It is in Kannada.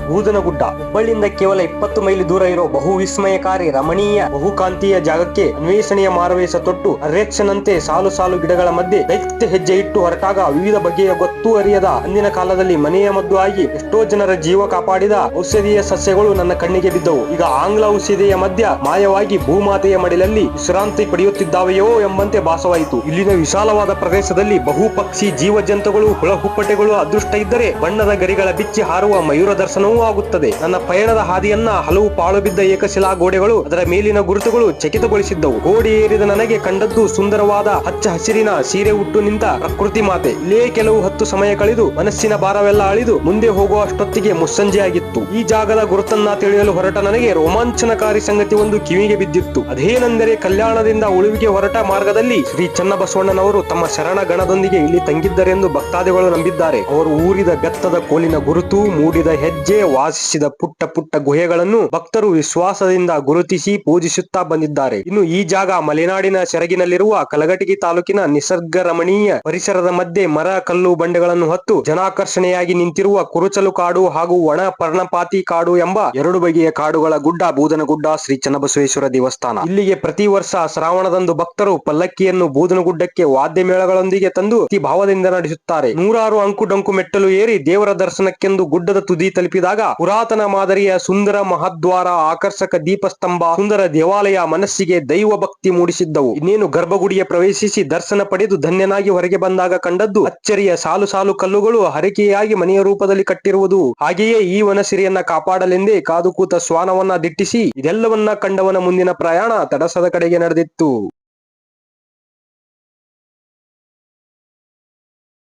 ಬೂದನಗುಡ್ಡ ಹುಬ್ಬಳ್ಳಿಯಿಂದ ಕೇವಲ 20 ಮೈಲಿ ದೂರ ಇರೋ ಬಹು ವಿಸ್ಮಯಕಾರಿ ರಮಣೀಯ ಬಹುಕಾಂತೀಯ ಜಾಗಕ್ಕೆ ಅನ್ವೇಷಣೆಯ ಮಾರವೇಶ ತೊಟ್ಟು ಅರೆಕ್ಷನಂತೆ ಸಾಲು ಸಾಲು ಗಿಡಗಳ ಮಧ್ಯೆ ದೈತ್ಯ ಹೆಜ್ಜೆ ಇಟ್ಟು ಹೊರಟಾಗ ವಿವಿಧ ಬಗೆಯ ಗೊತ್ತು ಅರಿಯದ ಅಂದಿನ ಕಾಲದಲ್ಲಿ ಮನೆಯ ಮದ್ದು ಆಗಿ ಎಷ್ಟೋ ಜನರ ಜೀವ ಕಾಪಾಡಿದ ಔಷಧೀಯ ಸಸ್ಯಗಳು ನನ್ನ ಕಣ್ಣಿಗೆ ಬಿದ್ದವು. ಈಗ ಆಂಗ್ಲ ಔಷಧಿಯ ಮಧ್ಯ ಮಾಯವಾಗಿ ಭೂಮಾತೆಯ ಮಡಿಲಲ್ಲಿ ವಿಶ್ರಾಂತಿ ಪಡೆಯುತ್ತಿದ್ದಾವೆಯೋ ಎಂಬಂತೆ ಭಾಸವಾಯಿತು. ಇಲ್ಲಿನ ವಿಶಾಲವಾದ ಪ್ರದೇಶದಲ್ಲಿ ಬಹು ಪಕ್ಷಿ ಜೀವ ಜಂತುಗಳು ಹುಳ ಹುಪ್ಪಟೆಗಳು ಅದೃಷ್ಟ ಇದ್ದರೆ ಬಣ್ಣದ ಗರಿಗಳ ಬಿಚ್ಚಿ ಹಾರುವ ಮಯೂರ ದರ್ಶನವೂ ಆಗುತ್ತದೆ. ನನ್ನ ಪಯಣದ ಹಾದಿಯನ್ನ ಹಲವು ಪಾಳು ಬಿದ್ದ ಏಕಶಿಲಾ ಗೋಡೆಗಳು ಅದರ ಮೇಲಿನ ಗುರುತುಗಳು ಚಕಿತಗೊಳಿಸಿದ್ದವು. ಗೋಡೆ ಏರಿದ ನನಗೆ ಕಂಡದ್ದು ಸುಂದರವಾದ ಹಚ್ಚ ಹಸಿರಿನ ಸೀರೆ ಉಟ್ಟು ನಿಂತ ಪ್ರಕೃತಿ ಮಾತೆ. ಇಲ್ಲೇ ಕೆಲವು ಹೊತ್ತು ಸಮಯ ಕಳೆದು ಮನಸ್ಸಿನ ಭಾರವೆಲ್ಲ ಅಳಿದು ಮುಂದೆ ಹೋಗುವ ಅಷ್ಟೊತ್ತಿಗೆ ಮುಸ್ಸಂಜೆ ಆಗಿತ್ತು. ಈ ಜಾಗದ ಗುರುತನ್ನ ತಿಳಿಯಲು ಹೊರಟ ನನಗೆ ರೋಮಾಂಚನಕಾರಿ ಸಂಗತಿ ಒಂದು ಕಿವಿಗೆ ಬಿದ್ದಿತ್ತು. ಅದೇನೆಂದರೆ ಕಲ್ಯಾಣದಿಂದ ಉಳುವಿಗೆ ಹೊರಟ ಮಾರ್ಗದಲ್ಲಿ ಶ್ರೀ ಚನ್ನಬಸವಣ್ಣನವರು ತಮ್ಮ ಶರಣ ಗಣದೊಂದಿಗೆ ಇಲ್ಲಿ ತಂಗಿದ್ದರೆಂದು ಭಕ್ತಾದಿಗಳು ನಂಬಿದ್ದಾರೆ. ಅವರು ಊರಿದ ಬೆತ್ತದ ಕೋಲಿನ ಗುರುತು, ಮೂಡಿದ ಹೆಜ್ಜೆ, ವಾಸಿಸಿದ ಪುಟ್ಟ ಪುಟ್ಟ ಗುಹೆಗಳನ್ನು ಭಕ್ತರು ವಿಶ್ವಾಸದಿಂದ ಗುರುತಿಸಿ ಪೂಜಿಸುತ್ತಾ ಬಂದಿದ್ದಾರೆ. ಇನ್ನು ಈ ಜಾಗ ಮಲೆನಾಡಿನ ಸೆರಗಿನಲ್ಲಿರುವ ಕಲಘಟಗಿ ತಾಲೂಕಿನ ನಿಸರ್ಗ ರಮಣೀಯ ಪರಿಸರದ ಮಧ್ಯೆ ಮರ ಕಲ್ಲು ಬಂಡೆಗಳನ್ನು ಹೊತ್ತು ಜನಾಕರ್ಷಣೆಯಾಗಿ ನಿಂತಿರುವ ಕುರುಚಲು ಕಾಡು ಹಾಗೂ ಒಣ ಪರ್ಣಪಾತಿ ಕಾಡು ಎಂಬ ಎರಡು ಬಗೆಯ ಕಾಡುಗಳ ಗುಡ್ಡ ಬೂದನಗುಡ್ಡ ಶ್ರೀ ಚನ್ನಬಸವೇಶ್ವರ ದೇವಸ್ಥಾನ. ಇಲ್ಲಿಗೆ ಪ್ರತಿ ವರ್ಷ ಶ್ರಾವಣದಂದು ಭಕ್ತರು ಪಲ್ಲಕ್ಕಿಯನ್ನು ಬೂದನಗುಡ್ಡಕ್ಕೆ ವಾದ್ಯ ಮೇಳಗಳೊಂದಿಗೆ ತಂದು ಅತಿ ಭಾವದಿಂದ ನಡೆಸುತ್ತಾರೆ. ನೂರಾರು ಅಂಕು ಡೊಂಕು ಮೆಟ್ಟಲು ಏರಿ ದೇವರ ದರ್ಶನಕ್ಕೆಂದು ಗುಡ್ಡದ ತುದಿ ತಲುಪಿದಾಗ ಪುರಾತನ ಮಾದರಿಯ ಸುಂದರ ಮಹಾದ್ವಾರ, ಆಕರ್ಷಕ ದೀಪಸ್ತಂಭ, ಸುಂದರ ದೇವಾಲಯ ಮನಸ್ಸಿಗೆ ದೈವ ಭಕ್ತಿ ಮೂಡಿಸಿದ್ದವು. ಇನ್ನೇನು ಗರ್ಭಗುಡಿಯ ಪ್ರವೇಶಿಸಿ ದರ್ಶನ ಪಡೆದು ಧನ್ಯನಾಗಿ ಹೊರಗೆ ಬಂದಾಗ ಕಂಡದ್ದು ಅಚ್ಚರಿಯ ಸಾಲು ಸಾಲು ಕಲ್ಲುಗಳು ಹರಕೆಯಾಗಿ ಮನೆಯ ರೂಪದಲ್ಲಿ ಕಟ್ಟಿರುವುದು. ಹಾಗೆಯೇ ಈ ವನಸಿರಿಯನ್ನ ಕಾಪಾಡಲೆಂದೇ ಕಾದು ಕೂತ ಶ್ವಾನವನ್ನ ದಿಟ್ಟಿಸಿ ಇದೆಲ್ಲವನ್ನ ಕಂಡವನ ಮುಂದಿನ ಪ್ರಯಾಣ ತಡಸದ ಕಡೆಗೆ ನಡೆದಿತ್ತು.